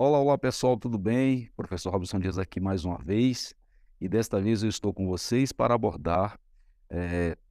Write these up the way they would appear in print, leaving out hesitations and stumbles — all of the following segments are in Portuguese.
Olá, olá pessoal, tudo bem? Professor Robson Dias aqui mais uma vez, e desta vez eu estou com vocês para abordar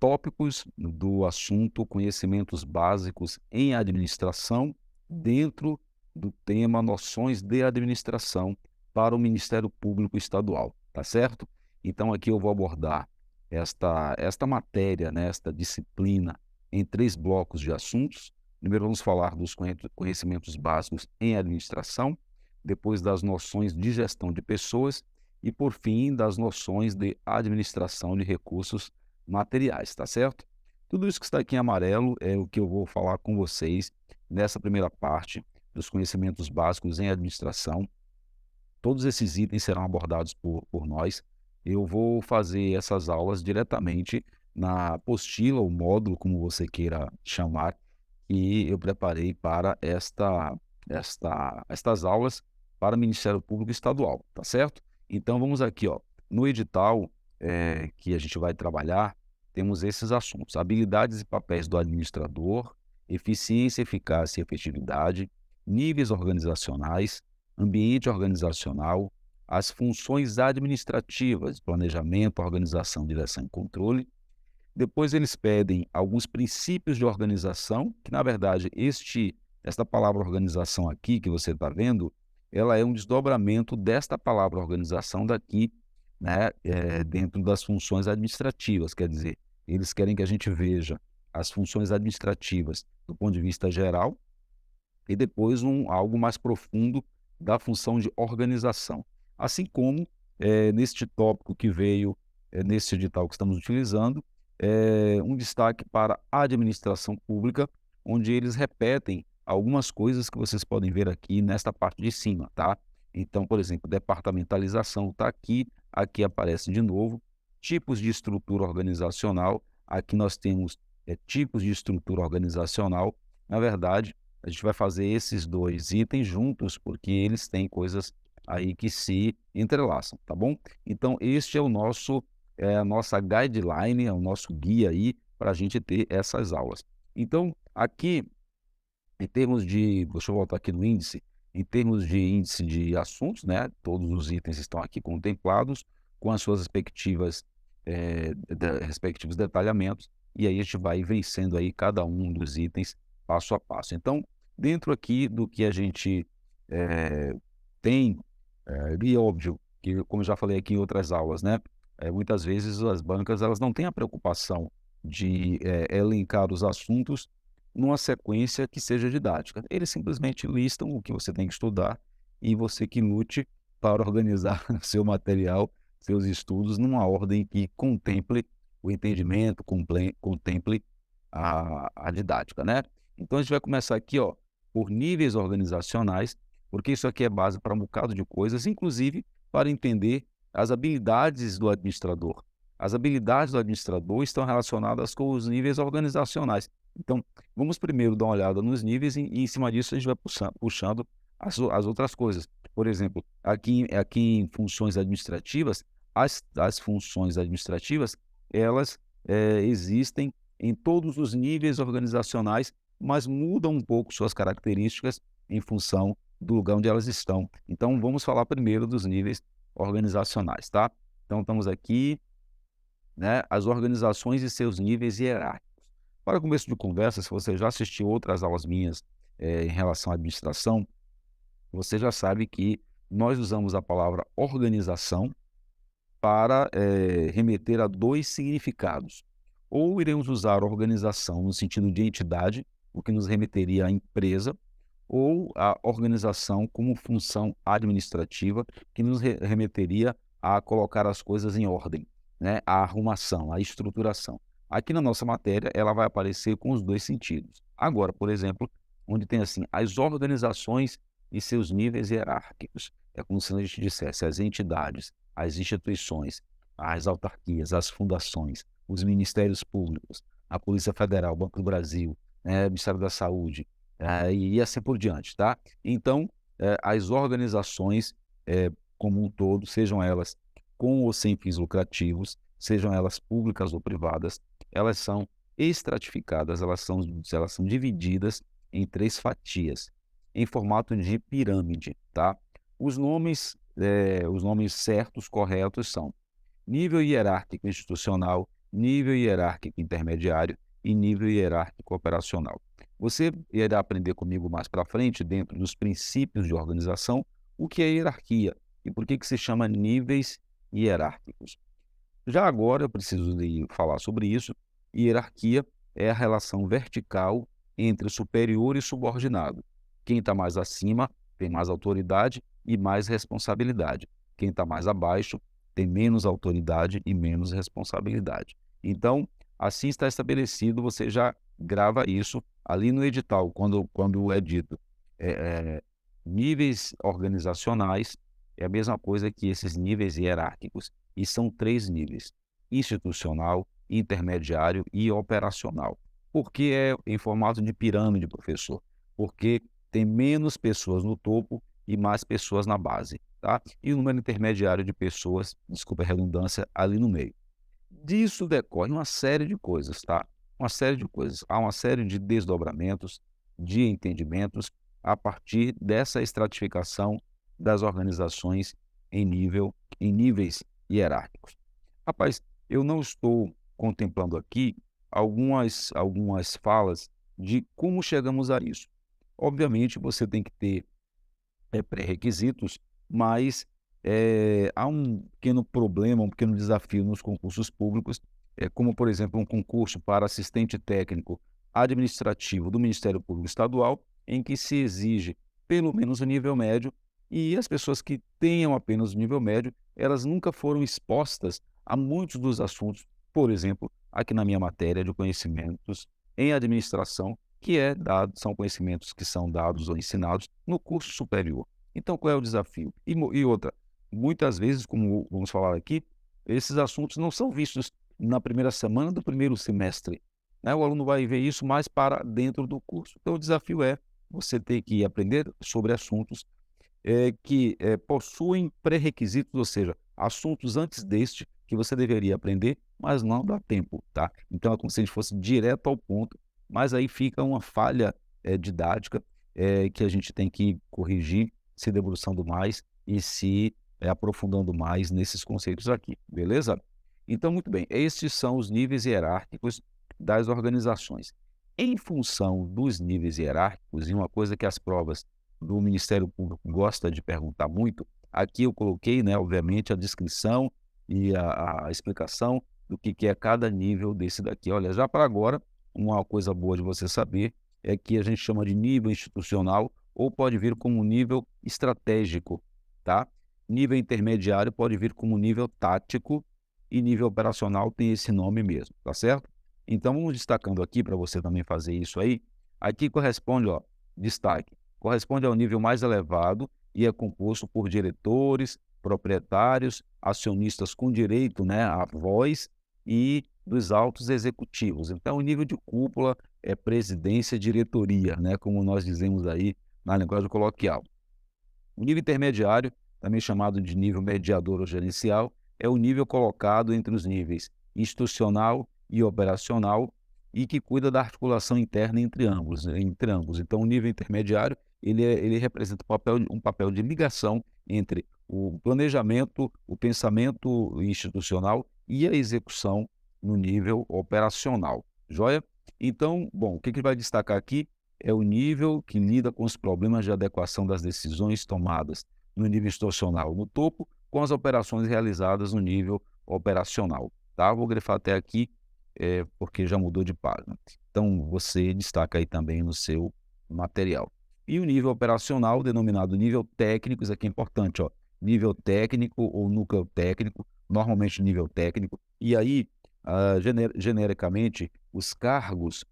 tópicos do assunto conhecimentos básicos em administração, dentro do tema noções de administração para o Ministério Público Estadual, tá certo? Então aqui eu vou abordar esta matéria, né, esta disciplina em três blocos de assuntos. Primeiro vamos falar dos conhecimentos básicos em administração, depois das noções de gestão de pessoas e, por fim, das noções de administração de recursos materiais, tá certo? Tudo isso que está aqui em amarelo é o que eu vou falar com vocês nessa primeira parte dos conhecimentos básicos em administração. Todos esses itens serão abordados por nós. Eu vou fazer essas aulas diretamente na apostila, ou módulo, como você queira chamar, que eu preparei para estas aulas para o Ministério Público Estadual, tá certo? Então vamos aqui, ó, no edital que a gente vai trabalhar, temos esses assuntos: habilidades e papéis do administrador, eficiência, eficácia e efetividade, níveis organizacionais, ambiente organizacional, as funções administrativas, planejamento, organização, direção e controle. Depois eles pedem alguns princípios de organização, que na verdade esta palavra organização aqui que você está vendo, ela é um desdobramento desta palavra organização daqui, né, dentro das funções administrativas. Quer dizer, eles querem que a gente veja as funções administrativas do ponto de vista geral e depois algo mais profundo da função de organização. Assim como, neste tópico que veio, nesse edital que estamos utilizando, um destaque para a administração pública, onde eles repetem algumas coisas que vocês podem ver aqui nesta parte de cima, tá? Então, por exemplo, departamentalização está aqui, aqui aparece de novo, tipos de estrutura organizacional, aqui nós temos tipos de estrutura organizacional. Na verdade, a gente vai fazer esses 2 itens juntos, porque eles têm coisas aí que se entrelaçam, tá bom? Então este é o nosso a nossa guideline, é o nosso guia aí para a gente ter essas aulas. Então, aqui, em termos de deixa eu voltar aqui no índice, em termos de índice de assuntos, né, todos os itens estão aqui contemplados, com as suas respectivas, respectivos detalhamentos, e aí a gente vai vencendo aí cada um dos itens passo a passo. Então, dentro aqui do que a gente, eh, tem, e óbvio que, como eu já falei aqui em outras aulas, né, muitas vezes as bancas elas não têm a preocupação de, elencar os assuntos numa sequência que seja didática. Eles simplesmente listam o que você tem que estudar e você que lute para organizar seu material, seus estudos numa ordem que contemple o entendimento, contemple a didática, né. Então a gente vai começar aqui, ó, por níveis organizacionais, porque isso aqui é base para um bocado de coisas, inclusive para entender as habilidades do administrador. As habilidades do administrador estão relacionadas com os níveis organizacionais. Então, vamos primeiro dar uma olhada nos níveis e em cima disso a gente vai puxando as outras coisas. Por exemplo, aqui em funções administrativas, as funções administrativas, elas, existem em todos os níveis organizacionais, mas mudam um pouco suas características em função do lugar onde elas estão. Então vamos falar primeiro dos níveis organizacionais, tá? Então estamos aqui, né, as organizações e seus níveis hierárquicos. Para começo de conversa, se você já assistiu outras aulas minhas, em relação à administração, você já sabe que nós usamos a palavra organização para, remeter a 2 significados. Ou iremos usar organização no sentido de entidade, o que nos remeteria à empresa, ou a organização como função administrativa, que nos remeteria a colocar as coisas em ordem, né, a arrumação, a estruturação. Aqui na nossa matéria, ela vai aparecer com os 2 sentidos. Agora, por exemplo, onde tem assim, as organizações e seus níveis hierárquicos. É como se a gente dissesse as entidades, as instituições, as autarquias, as fundações, os ministérios públicos, a Polícia Federal, o Banco do Brasil, o Ministério da Saúde, e assim por diante, tá? Então, as organizações, como um todo, sejam elas com ou sem fins lucrativos, sejam elas públicas ou privadas, elas são estratificadas, elas são divididas em 3 fatias. em formato de pirâmide, tá? Os nomes certos, corretos são nível hierárquico institucional, nível hierárquico intermediário e nível hierárquico operacional. Você irá aprender comigo mais para frente, dentro dos princípios de organização, o que é hierarquia e por que se chama níveis hierárquicos. Já agora eu preciso de falar sobre isso. Hierarquia é a relação vertical entre superior e subordinado. Quem está mais acima tem mais autoridade e mais responsabilidade. Quem está mais abaixo tem menos autoridade e menos responsabilidade. Então, assim está estabelecido, você já grava isso ali no edital, quando é dito é, é, níveis organizacionais, é a mesma coisa que esses níveis hierárquicos. E são 3 níveis: institucional, intermediário e operacional. Por que é em formato de pirâmide, professor? Porque tem menos pessoas no topo e mais pessoas na base, tá? E o número intermediário de pessoas, desculpa a redundância, ali no meio. Disso decorre uma série de coisas, tá? Uma série de coisas. Há uma série de desdobramentos, de entendimentos, a partir dessa estratificação das organizações em níveis hierárquicos. Rapaz, eu não estou contemplando aqui algumas falas de como chegamos a isso. Obviamente, você tem que ter pré-requisitos, mas há um pequeno problema, um pequeno desafio nos concursos públicos, como, por exemplo, um concurso para assistente técnico administrativo do Ministério Público Estadual, em que se exige pelo menos o nível médio, e as pessoas que tenham apenas o nível médio, elas nunca foram expostas a muitos dos assuntos, por exemplo, aqui na minha matéria de conhecimentos em administração, que são conhecimentos que são dados ou ensinados no curso superior. Então, qual é o desafio? E outra, muitas vezes, como vamos falar aqui, esses assuntos não são vistos na primeira semana do primeiro semestre, né? O aluno vai ver isso mais para dentro do curso. Então, o desafio é você ter que aprender sobre assuntos que possuem pré-requisitos, ou seja, assuntos antes deste que você deveria aprender, mas não dá tempo, tá? Então é como se a gente fosse direto ao ponto, mas aí fica uma falha didática que a gente tem que corrigir, se debruçando mais e se aprofundando mais nesses conceitos aqui, beleza? Então, muito bem, estes são os níveis hierárquicos das organizações. Em função dos níveis hierárquicos, e uma coisa que as provas do Ministério Público gosta de perguntar muito, aqui eu coloquei, né, obviamente, a descrição e a explicação do que é cada nível desse daqui. Olha, já para agora, uma coisa boa de você saber é que a gente chama de nível institucional ou pode vir como nível estratégico, tá? Nível intermediário pode vir como nível tático e nível operacional tem esse nome mesmo, tá certo? Então, vamos destacando aqui para você também fazer isso aí. Aqui corresponde, ó, destaque, corresponde ao nível mais elevado e é composto por diretores, proprietários, acionistas com direito, né, à voz e dos altos executivos. Então, o nível de cúpula é presidência, diretoria, né, como nós dizemos aí na linguagem coloquial. O nível intermediário, também chamado de nível mediador ou gerencial, é o nível colocado entre os níveis institucional e operacional e que cuida da articulação interna entre ambos. Então, o nível intermediário ele representa um papel de ligação entre o planejamento, o pensamento institucional e a execução no nível operacional. Joia? Então, bom, o que ele vai destacar aqui é o nível que lida com os problemas de adequação das decisões tomadas no nível institucional no topo, com as operações realizadas no nível operacional. Tá? Vou grifar até aqui, porque já mudou de página. Então, você destaca aí também no seu material. E o nível operacional, denominado nível técnico, isso aqui é importante, ó, nível técnico ou núcleo técnico, normalmente nível técnico. E aí, genericamente, os cargos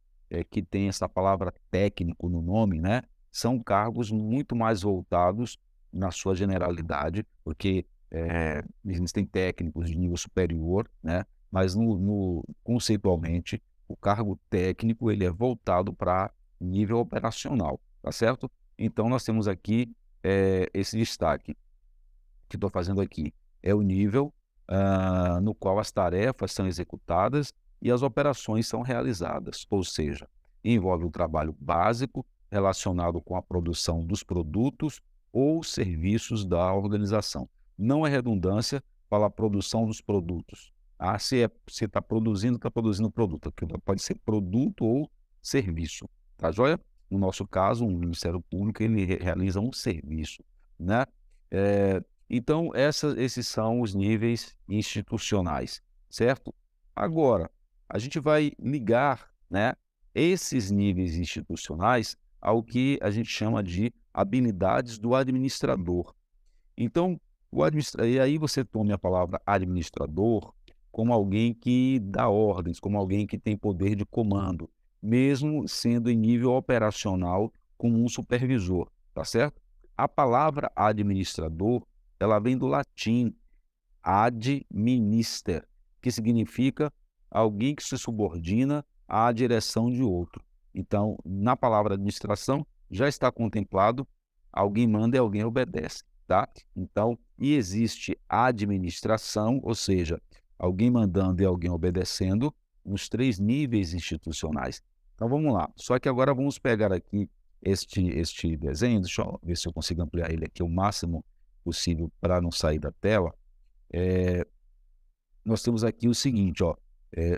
que tem essa palavra técnico no nome, né, são cargos muito mais voltados na sua generalidade, porque existem técnicos de nível superior, né, mas conceitualmente, o cargo técnico ele é voltado para nível operacional, tá certo? Então, nós temos aqui esse destaque que estou fazendo aqui. É o nível no qual as tarefas são executadas e as operações são realizadas, ou seja, envolve o trabalho básico relacionado com a produção dos produtos ou serviços da organização. Não é redundância falar produção dos produtos. Ah, se está produzindo produto. Aquilo pode ser produto ou serviço. Tá joia? No nosso caso, o Ministério Público ele realiza um serviço, né? Então, esses são os níveis institucionais, certo? Agora, a gente vai ligar, né, esses níveis institucionais ao que a gente chama de habilidades do administrador. Então, e aí você tome a palavra administrador como alguém que dá ordens, como alguém que tem poder de comando, mesmo sendo em nível operacional como um supervisor, tá certo? A palavra administrador, ela vem do latim ad minister, que significa alguém que se subordina à direção de outro. Então, na palavra administração, já está contemplado alguém manda e alguém obedece, tá? Então, e existe administração, ou seja, alguém mandando e alguém obedecendo, nos 3 níveis institucionais. Então, vamos lá. Só que agora vamos pegar aqui este desenho, deixa eu ver se eu consigo ampliar ele aqui o máximo possível para não sair da tela. Nós temos aqui o seguinte, ó,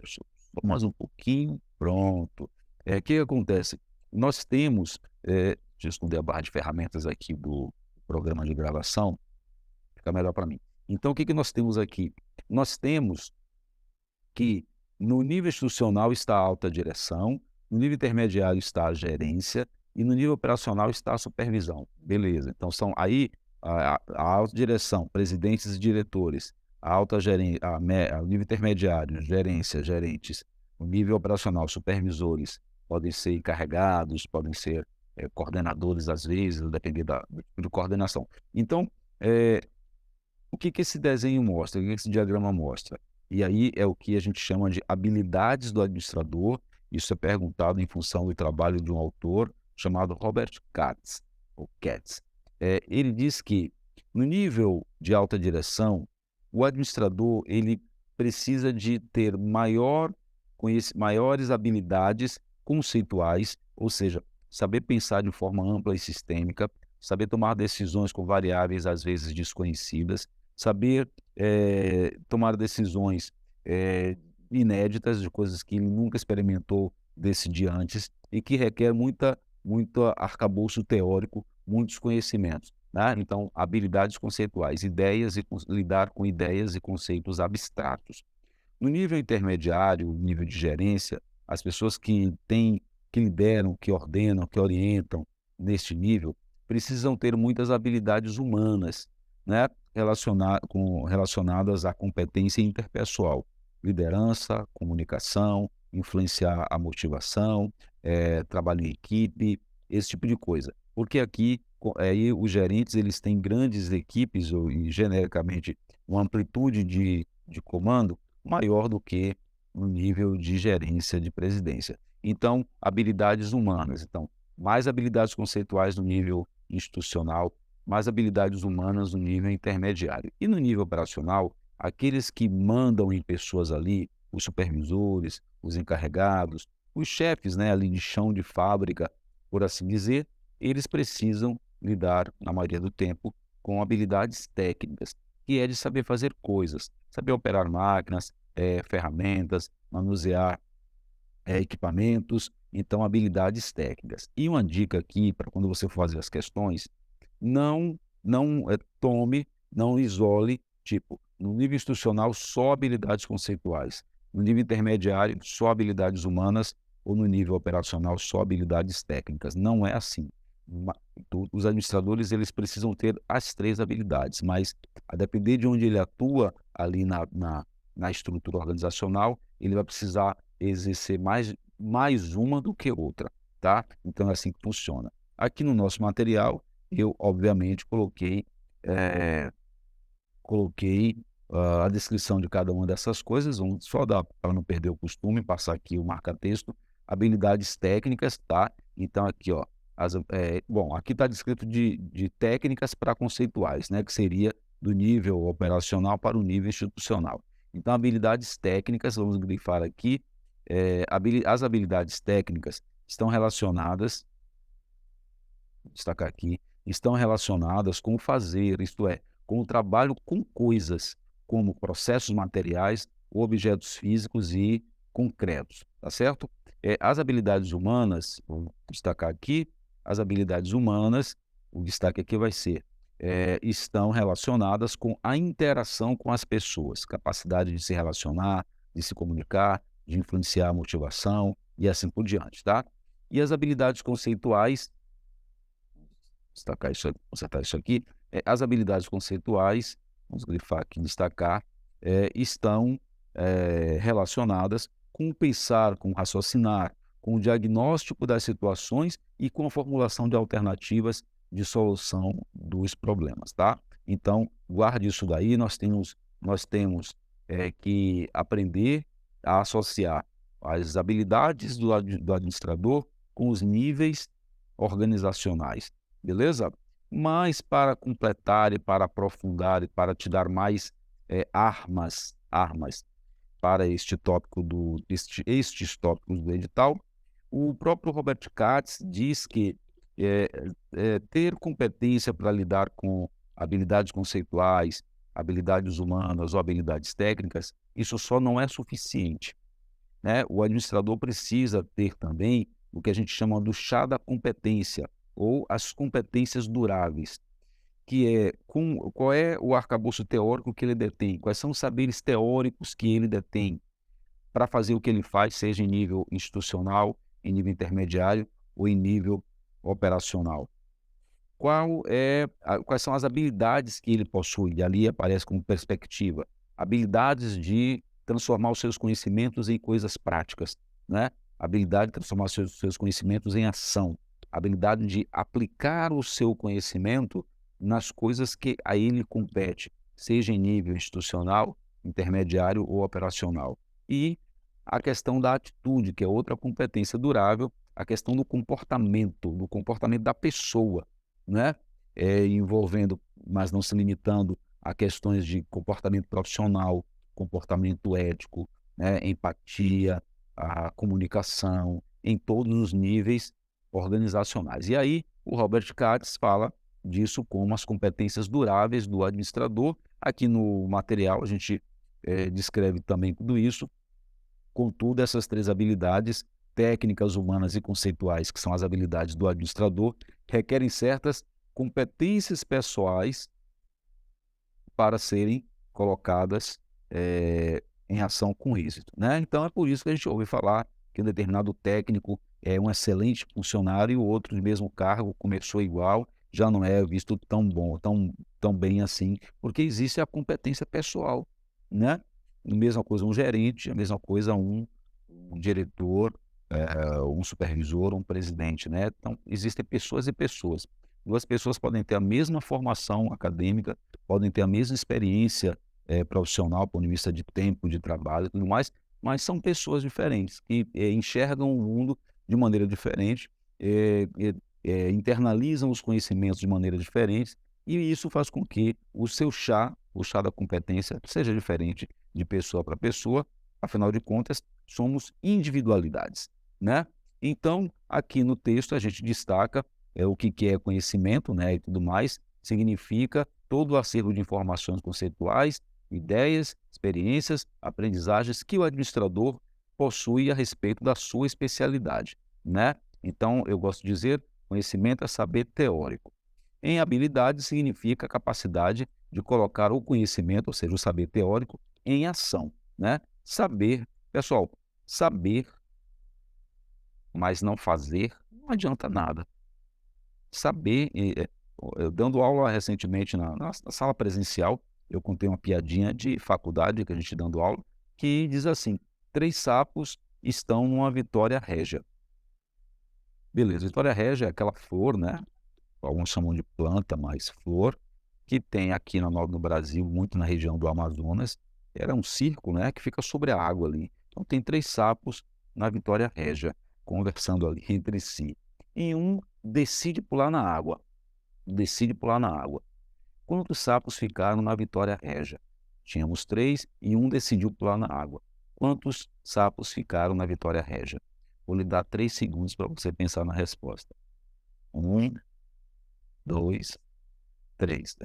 só mais um pouquinho, pronto. O que acontece? Nós temos, deixa eu esconder a barra de ferramentas aqui do programa de gravação, fica melhor para mim. Então, o que nós temos aqui? Nós temos que no nível institucional está a alta direção, no nível intermediário está a gerência e no nível operacional está a supervisão. Beleza, então são aí a alta direção, presidentes e diretores, a alta gerência, o nível intermediário, gerência, gerentes, o nível operacional, supervisores, podem ser encarregados, podem ser coordenadores às vezes, depender do tipo de coordenação. Então, o que esse desenho mostra? O que esse diagrama mostra? E aí é o que a gente chama de habilidades do administrador. Isso é perguntado em função do trabalho de um autor chamado Robert Katz, ou Katz. Ele diz que no nível de alta direção, o administrador ele precisa de ter maiores habilidades conceituais, ou seja, saber pensar de forma ampla e sistêmica, saber tomar decisões com variáveis às vezes desconhecidas, saber tomar decisões inéditas de coisas que ele nunca experimentou decidir antes e que requer muito arcabouço teórico, muitos conhecimentos, né? Então, habilidades conceituais, lidar com ideias e conceitos abstratos. No nível intermediário, nível de gerência, as pessoas que lideram, que ordenam, que orientam neste nível, precisam ter muitas habilidades humanas, né? Relacionadas à competência interpessoal, liderança, comunicação, influenciar a motivação, trabalho em equipe, esse tipo de coisa. Porque aqui, aí os gerentes eles têm grandes equipes e genericamente uma amplitude de comando maior do que no nível de gerência de presidência. Então, habilidades humanas. Então, mais habilidades conceituais no nível institucional, mais habilidades humanas no nível intermediário. E no nível operacional, aqueles que mandam em pessoas ali, os supervisores, os encarregados, os chefes, né, ali de chão de fábrica, por assim dizer, eles precisam lidar, na maioria do tempo, com habilidades técnicas, que é de saber fazer coisas, saber operar máquinas, ferramentas, manusear equipamentos, então habilidades técnicas. E uma dica aqui para quando você for fazer as questões, não isole, tipo, no nível institucional só habilidades conceituais, no nível intermediário só habilidades humanas ou no nível operacional só habilidades técnicas. Não é assim. Os administradores eles precisam ter as 3 habilidades, mas a depender de onde ele atua ali na estrutura organizacional, ele vai precisar exercer mais uma do que outra, tá? Então é assim que funciona. Aqui no nosso material, eu obviamente coloquei a descrição de cada uma dessas coisas, vamos só dar para não perder o costume, passar aqui o marca-texto, habilidades técnicas, tá? Então aqui, ó, bom, aqui está descrito de técnicas para conceituais, né? Que seria do nível operacional para o nível institucional. Então, habilidades técnicas, vamos grifar aqui, as habilidades técnicas estão relacionadas destacar aqui, estão relacionadas com o fazer, isto é, com o trabalho com coisas, como processos materiais, objetos físicos e concretos, tá certo? As habilidades humanas, vou destacar aqui, as habilidades humanas, o destaque aqui vai ser, estão relacionadas com a interação com as pessoas, capacidade de se relacionar, de se comunicar, de influenciar a motivação e assim por diante, tá? E as habilidades conceituais, destacar isso, consertar isso aqui, as habilidades conceituais, vamos grifar aqui, destacar, estão relacionadas com o pensar, com o raciocinar, com o diagnóstico das situações e com a formulação de alternativas de solução dos problemas, tá? Então, guarde isso daí, nós temos que aprender a associar as habilidades do administrador com os níveis organizacionais. Beleza? Mas para completar e para aprofundar e para te dar mais, armas para estes tópicos do edital, o próprio Robert Katz diz que, eh ter competência para lidar com habilidades conceituais, habilidades humanas ou habilidades técnicas, isso só não é suficiente, né? O administrador precisa ter também o que a gente chama do chá da competência, ou as competências duráveis, que é qual é o arcabouço teórico que ele detém, quais são os saberes teóricos que ele detém para fazer o que ele faz, seja em nível institucional, em nível intermediário ou em nível operacional. Quais são as habilidades que ele possui, e ali aparece como perspectiva, habilidades de transformar os seus conhecimentos em coisas práticas, né? Habilidade de transformar os seus conhecimentos em ação, habilidade de aplicar o seu conhecimento nas coisas que a ele compete, seja em nível institucional, intermediário ou operacional. E a questão da atitude, que é outra competência durável, a questão do comportamento da pessoa, né? Envolvendo, mas não se limitando a questões de comportamento profissional, comportamento ético, né? Empatia, a comunicação, em todos os níveis organizacionais. E aí, o Robert Katz fala disso como as competências duráveis do administrador. Aqui no material a gente descreve também tudo isso. Contudo, essas três habilidades, técnicas, humanas e conceituais, que são as habilidades do administrador, requerem certas competências pessoais para serem colocadas em ação com êxito, né? Então é por isso que a gente ouve falar que um determinado técnico é um excelente funcionário e o outro do mesmo cargo começou igual, já não é visto tão bom, tão bem assim, porque existe a competência pessoal, né? A mesma coisa um gerente, a mesma coisa um diretor, um supervisor, um presidente, né? Então existem pessoas e pessoas. Duas pessoas podem ter a mesma formação acadêmica, podem ter a mesma experiência profissional, do ponto de vista de tempo, de trabalho e tudo mais, mas são pessoas diferentes, que enxergam o mundo de maneira diferente, internalizam os conhecimentos de maneira diferente, e isso faz com que o chá da competência, seja diferente de pessoa para pessoa, afinal de contas, somos individualidades, né? Então, aqui no texto a gente destaca o que é conhecimento, né, e tudo mais, significa todo o acervo de informações conceituais, ideias, experiências, aprendizagens que o administrador possui a respeito da sua especialidade, né? Então, eu gosto de dizer, conhecimento é saber teórico. Em habilidade significa a capacidade de colocar o conhecimento, ou seja, o saber teórico, em ação, né? Saber, pessoal, saber, mas não fazer, não adianta nada. Saber, eu dando aula recentemente na sala presencial, eu contei uma piadinha de faculdade, que a gente dando aula, que diz assim: 3 sapos estão numa vitória régia. Beleza, vitória régia é aquela flor, né, alguns chamam de planta, mas flor, que tem aqui no Brasil, muito na região do Amazonas. Era um círculo, né, que fica sobre a água ali. Então tem 3 sapos na vitória régia, conversando ali entre si. E um decide pular na água. Decide pular na água. Quantos sapos ficaram na vitória régia? Tínhamos 3 e um decidiu pular na água. Quantos sapos ficaram na vitória régia? Vou lhe dar 3 segundos para você pensar na resposta. 1, 2, 3.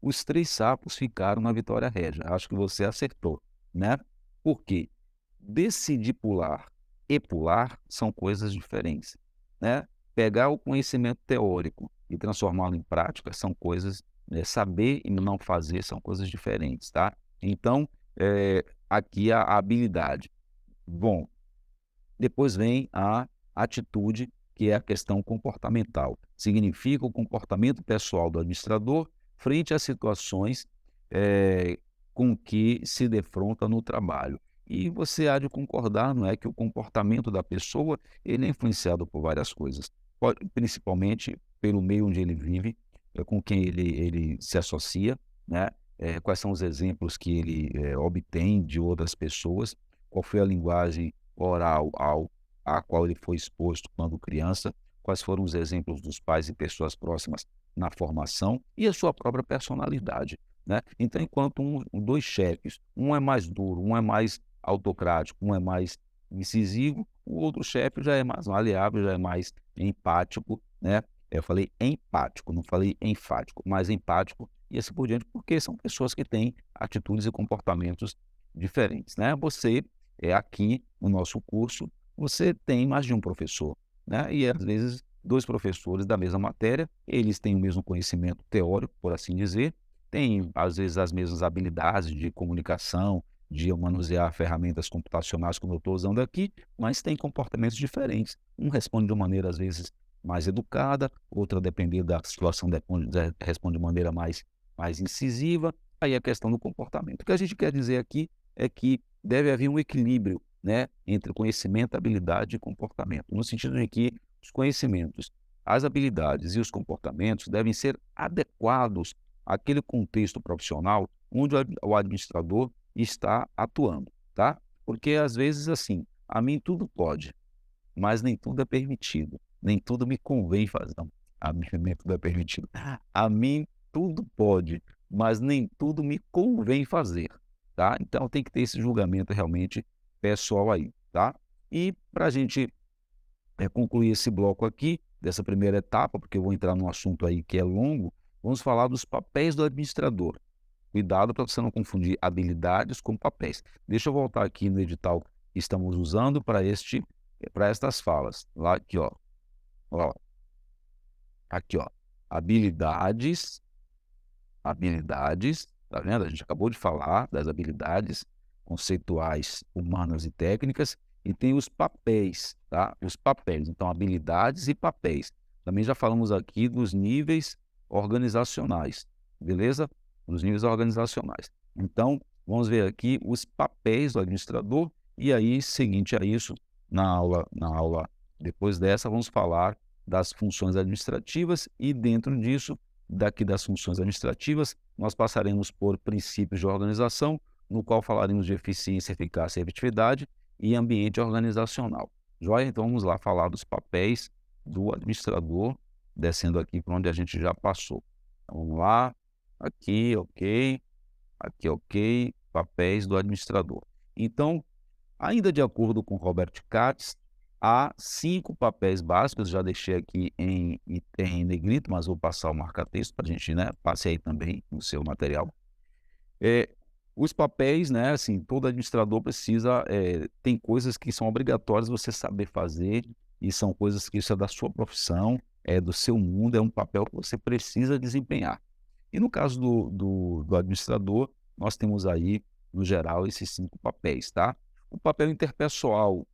Os 3 sapos ficaram na Vitória Régia. Acho que você acertou, né. Por quê? Decidir pular e pular são coisas diferentes, né. Pegar o conhecimento teórico e transformá-lo em prática são coisas, saber e não fazer são coisas diferentes, tá. Então, aqui a habilidade. Bom, depois vem a atitude, que é a questão comportamental. Significa o comportamento pessoal do administrador frente às situações, eh, com que se defronta no trabalho. E você há de concordar, não é, que o comportamento da pessoa, ele é influenciado por várias coisas, principalmente pelo meio onde ele vive, com quem ele se associa, né, quais são os exemplos que ele, obtém de outras pessoas, qual foi a linguagem oral à qual ele foi exposto quando criança, quais foram os exemplos dos pais e pessoas próximas na formação e a sua própria personalidade, né. Então enquanto 2 chefes, um é mais duro, um é mais autocrático, um é mais incisivo, o outro chefe já é mais maleável, já é mais empático, né. Eu falei empático, não falei enfático, mais empático e assim por diante, porque são pessoas que têm atitudes e comportamentos diferentes, né. Você, aqui no nosso curso, você tem mais de um professor, né, e às vezes 2 professores da mesma matéria, eles têm o mesmo conhecimento teórico, por assim dizer, têm às vezes as mesmas habilidades de comunicação, de manusear ferramentas computacionais como eu estou usando aqui, mas têm comportamentos diferentes. Um responde de uma maneira às vezes mais educada, outra dependendo da situação responde de maneira mais incisiva, aí é questão do comportamento. O que a gente quer dizer aqui é que deve haver um equilíbrio, né, entre conhecimento, habilidade e comportamento, no sentido de que os conhecimentos, as habilidades e os comportamentos devem ser adequados àquele contexto profissional onde o administrador está atuando, tá? Porque às vezes assim, a mim tudo pode, mas nem tudo é permitido, nem tudo me convém fazer. Não, a mim nem tudo é permitido. A mim tudo pode, mas nem tudo me convém fazer, tá? Então tem que ter esse julgamento realmente pessoal aí, tá? E para a gente concluir esse bloco aqui, dessa primeira etapa, porque eu vou entrar num assunto aí que é longo, vamos falar dos papéis do administrador. Cuidado para você não confundir habilidades com papéis. Deixa eu voltar aqui no edital que estamos usando para estas falas. Lá aqui, ó, aqui, ó. Habilidades, habilidades, tá vendo? A gente acabou de falar das habilidades conceituais, humanas e técnicas, e tem os papéis, tá? Os papéis, então habilidades e papéis. Também já falamos aqui dos níveis organizacionais, beleza? Dos níveis organizacionais. Então, vamos ver aqui os papéis do administrador, e aí, seguinte a isso, na aula depois dessa, vamos falar das funções administrativas e dentro disso, daqui das funções administrativas, nós passaremos por princípios de organização, no qual falaremos de eficiência, eficácia e efetividade e ambiente organizacional. Joia? Então vamos lá falar dos papéis do administrador, descendo aqui para onde a gente já passou. Então, vamos lá, aqui ok, papéis do administrador. Então, ainda de acordo com Robert Katz, há 5 papéis básicos, já deixei aqui em negrito, mas vou passar o marca-texto para a gente, né, passe aí também no seu material. Eh, os papéis, né, assim, todo administrador precisa, tem coisas que são obrigatórias você saber fazer, e são coisas que isso é da sua profissão, é do seu mundo, é um papel que você precisa desempenhar. E no caso do administrador, nós temos aí, no geral, esses 5 papéis, tá? O papel interpessoal,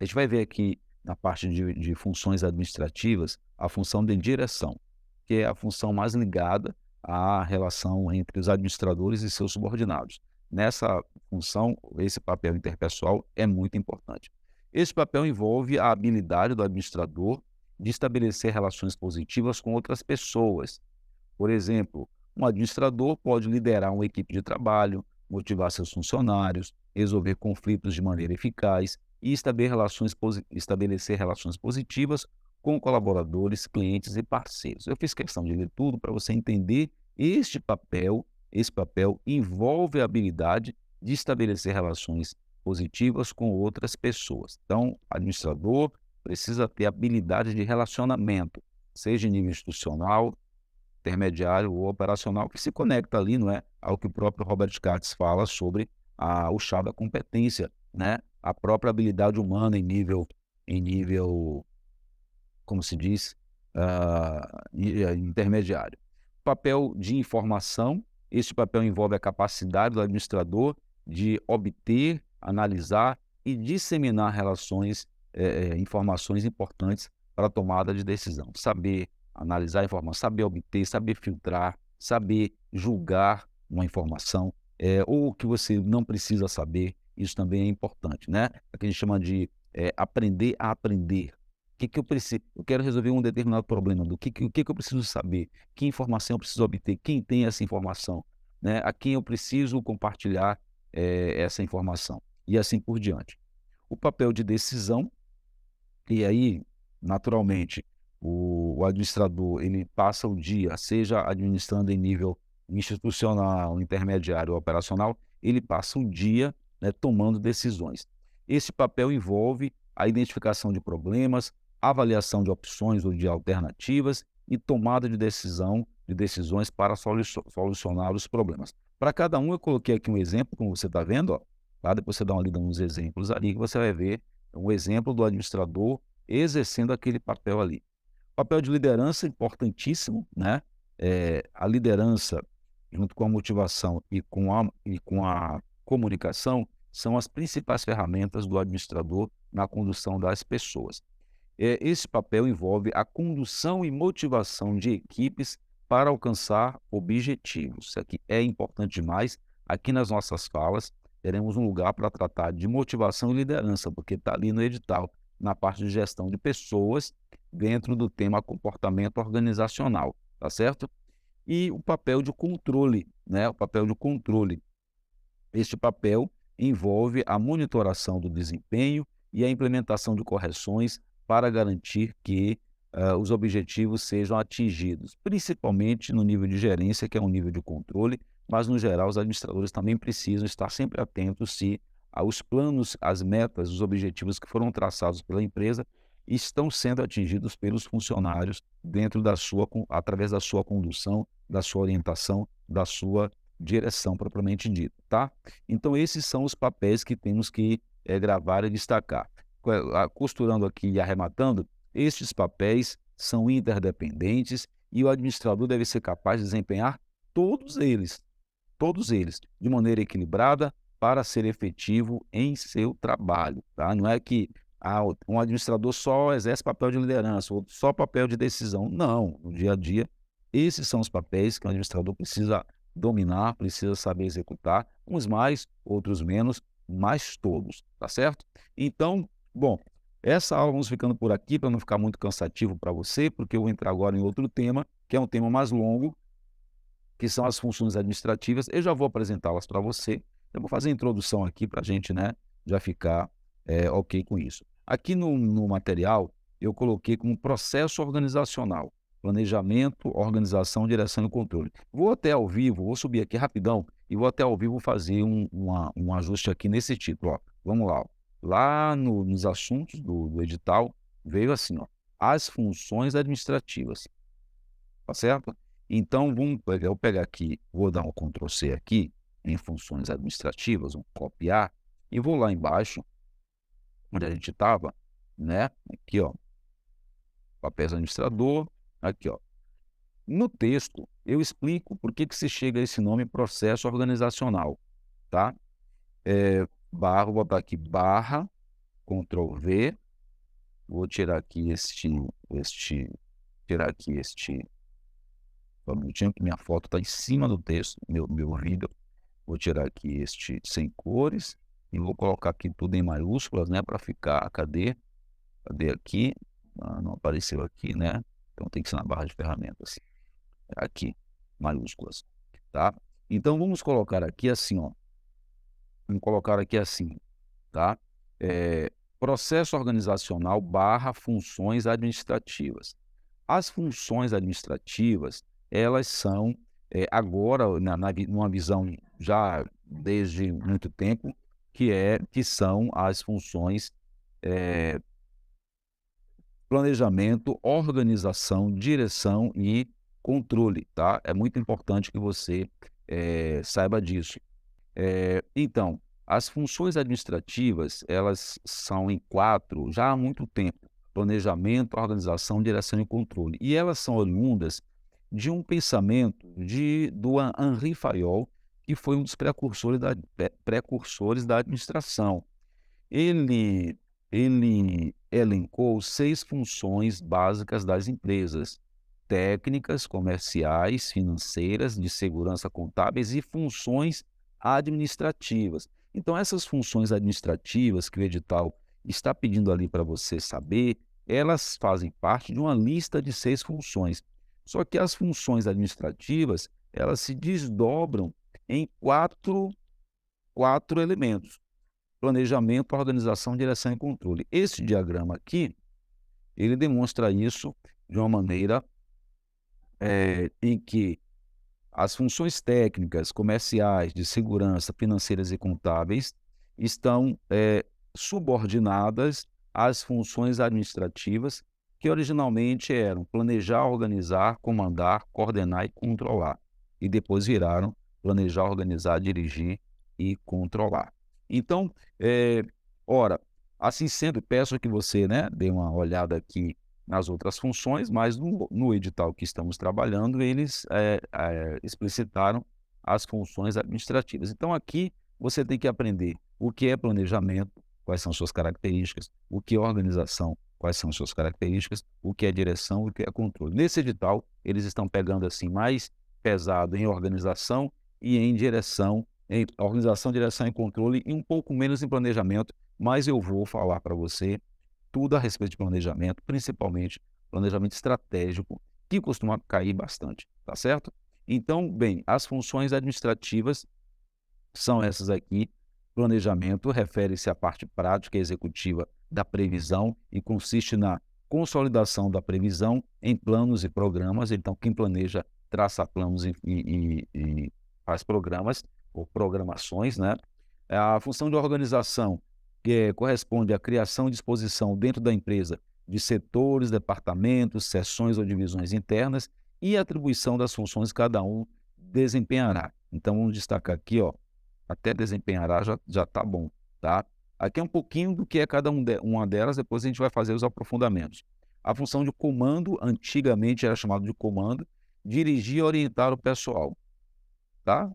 a gente vai ver aqui na parte de funções administrativas, a função de direção, que é a função mais ligada à relação entre os administradores e seus subordinados. Nessa função, esse papel interpessoal é muito importante. Esse papel envolve a habilidade do administrador de estabelecer relações positivas com outras pessoas. Por exemplo, um administrador pode liderar uma equipe de trabalho, motivar seus funcionários, resolver conflitos de maneira eficaz e estabelecer relações positivas com colaboradores, clientes e parceiros. Eu fiz questão de ler tudo para você entender este papel. Esse papel envolve a habilidade de estabelecer relações positivas com outras pessoas. Então, administrador precisa ter habilidade de relacionamento, seja em nível institucional, intermediário ou operacional, que se conecta ali, não é, ao que o próprio Robert Katz fala sobre o chá da competência, né, a própria habilidade humana em nível, como se diz, intermediário. Papel de informação, esse papel envolve a capacidade do administrador de obter, analisar e disseminar informações importantes para a tomada de decisão. Saber analisar a informação, saber obter, saber filtrar, saber julgar uma informação, ou o que você não precisa saber, isso também é importante, né? É o que a gente chama de aprender a aprender. O que que eu preciso? Eu quero resolver um determinado problema, o que que eu preciso saber? Que informação eu preciso obter? Quem tem essa informação? Né? A quem eu preciso compartilhar essa informação? E assim por diante. O papel de decisão, e aí, naturalmente, o administrador ele passa o dia, seja administrando em nível institucional, intermediário ou operacional, ele passa o dia, né, tomando decisões. Esse papel envolve a identificação de problemas, avaliação de opções ou de alternativas e tomada de decisões para solucionar os problemas. Para cada um, eu coloquei aqui um exemplo, como você está vendo, ó, tá? Depois você dá uma lida nos exemplos ali, que você vai ver um exemplo do administrador exercendo aquele papel ali. Papel de liderança importantíssimo, né? A liderança, junto com a motivação e com a comunicação, são as principais ferramentas do administrador na condução das pessoas. Esse papel envolve a condução e motivação de equipes para alcançar objetivos. Isso aqui é importante demais. Aqui nas nossas falas, teremos um lugar para tratar de motivação e liderança, porque está ali no edital, na parte de gestão de pessoas, dentro do tema comportamento organizacional, tá certo? E o papel de controle, né? O papel de controle. Este papel envolve a monitoração do desempenho e a implementação de correções para garantir que os objetivos sejam atingidos, principalmente no nível de gerência, que é um nível de controle, mas, no geral, os administradores também precisam estar sempre atentos se os planos, as metas, os objetivos que foram traçados pela empresa estão sendo atingidos pelos funcionários através da sua condução, da sua orientação, da sua direção propriamente dita, tá? Então esses são os papéis que temos que gravar e destacar. Costurando aqui e arrematando, estes papéis são interdependentes e o administrador deve ser capaz de desempenhar todos eles, de maneira equilibrada para ser efetivo em seu trabalho, tá? Não é que um administrador só exerce papel de liderança, outro só papel de decisão. Não, no dia a dia, esses são os papéis que o administrador precisa dominar, precisa saber executar, uns mais, outros menos, mas todos, tá certo? Então, bom, essa aula vamos ficando por aqui para não ficar muito cansativo para você, porque eu vou entrar agora em outro tema, que é um tema mais longo, que são as funções administrativas. Eu já vou apresentá-las para você. Eu vou fazer a introdução aqui para a gente, né, já ficar ok com isso. Aqui no material, eu coloquei como processo organizacional, planejamento, organização, direção e controle. Vou até ao vivo, vou subir aqui rapidão e vou até ao vivo fazer um ajuste aqui nesse título. Ó. Vamos lá. Ó. Lá nos assuntos do edital, veio assim, ó, as funções administrativas. Tá certo? Então, eu vou pegar aqui, vou dar um Ctrl C aqui, em funções administrativas, vou copiar, e vou lá embaixo, onde a gente estava, né? Aqui, ó, papéis administrador, aqui, ó. No texto, eu explico por que se chega a esse nome processo organizacional, tá? Vou botar aqui barra, Ctrl V, vou tirar aqui tirar aqui só um minutinho que minha foto está em cima do texto, meu vídeo. Vou tirar aqui este sem cores e vou colocar aqui tudo em maiúsculas, né, para ficar, cadê? Cadê aqui? Não apareceu aqui, né? Então tem que ser na barra de ferramentas. Aqui, maiúsculas, tá? Então vamos colocar aqui assim, ó. Vamos colocar aqui assim, tá? Processo organizacional barra funções administrativas. As funções administrativas, elas são, agora, numa visão já desde muito tempo, que são as funções planejamento, organização, direção e controle, tá? É muito importante que você, saiba disso. Então, as funções administrativas, elas são em 4 já há muito tempo: planejamento, organização, direção e controle. E elas são oriundas de um pensamento do Henri Fayol, que foi um dos precursores da administração. Ele ele elencou 6 funções básicas das empresas: técnicas, comerciais, financeiras, de segurança contábeis e funções administrativas. Então essas funções administrativas que o edital está pedindo ali para você saber, elas fazem parte de uma lista de 6 funções. Só que as funções administrativas, elas se desdobram em quatro elementos: planejamento, organização, direção e controle. Esse diagrama aqui, ele demonstra isso de uma maneira, em que as funções técnicas, comerciais, de segurança, financeiras e contábeis estão, subordinadas às funções administrativas, que originalmente eram planejar, organizar, comandar, coordenar e controlar, e depois viraram planejar, organizar, dirigir e controlar. Então, eh, ora, assim sendo, peço que você, né, dê uma olhada aqui nas outras funções, mas no edital que estamos trabalhando, eles, explicitaram as funções administrativas. Então aqui você tem que aprender o que é planejamento, quais são suas características, o que é organização, quais são suas características, o que é direção, o que é controle. Nesse edital, eles estão pegando assim mais pesado em organização e em direção, em organização, direção e controle, e um pouco menos em planejamento, mas eu vou falar para você tudo a respeito de planejamento, principalmente planejamento estratégico, que costuma cair bastante, tá certo? Então, bem, as funções administrativas são essas aqui. Planejamento refere-se à parte prática e executiva da previsão e consiste na consolidação da previsão em planos e programas. Então, quem planeja traça planos e faz programas ou programações, né? A função de organização, que corresponde à criação e disposição dentro da empresa de setores, departamentos, seções ou divisões internas e atribuição das funções que cada um desempenhará. Então, vamos destacar aqui, ó, até desempenhará já está bom, tá? Aqui é um pouquinho do que é cada uma delas, depois a gente vai fazer os aprofundamentos. A função de comando, antigamente era chamado de comando, dirigir e orientar o pessoal, tá?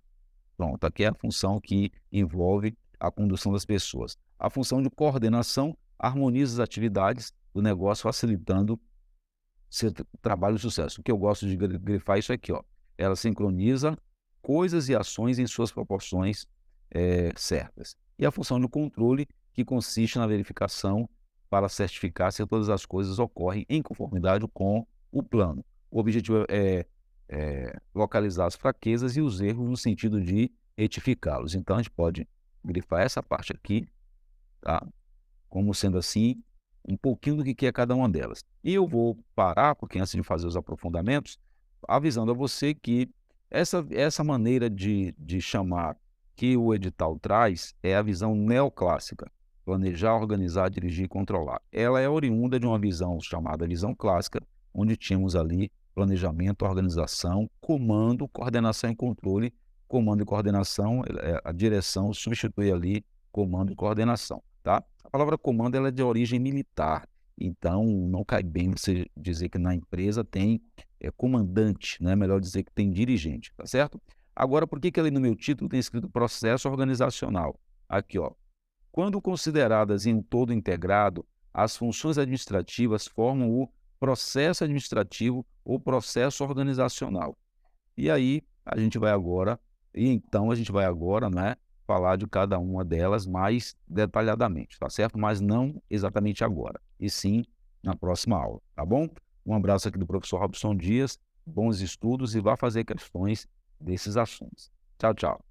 Pronto, aqui é a função que envolve a condução das pessoas. A função de coordenação harmoniza as atividades do negócio, facilitando seu trabalho de sucesso. O que eu gosto de grifar é isso aqui, ó. Ela sincroniza coisas e ações em suas proporções, certas. E a função de controle, que consiste na verificação para certificar se todas as coisas ocorrem em conformidade com o plano. O objetivo é localizar as fraquezas e os erros no sentido de retificá-los. Então, a gente pode grifar essa parte aqui, tá? Como sendo assim, um pouquinho do que é cada uma delas. E eu vou parar, porque antes de fazer os aprofundamentos, avisando a você que essa maneira de chamar que o edital traz é a visão neoclássica: planejar, organizar, dirigir e controlar. Ela é oriunda de uma visão chamada visão clássica, onde tínhamos ali planejamento, organização, comando, coordenação e controle. Comando e coordenação, a direção substitui ali comando e coordenação, tá? A palavra comando, ela é de origem militar, então não cai bem você dizer que na empresa tem, comandante, né, melhor dizer que tem dirigente, tá certo? Agora, por que ali no meu título tem escrito processo organizacional? Aqui, ó: quando consideradas em um todo integrado, as funções administrativas formam o processo administrativo ou processo organizacional. E aí, a gente vai agora, né, falar de cada uma delas mais detalhadamente, tá certo? Mas não exatamente agora, e sim na próxima aula, tá bom? Um abraço aqui do professor Robson Dias, bons estudos e vá fazer questões desses assuntos. Tchau, tchau.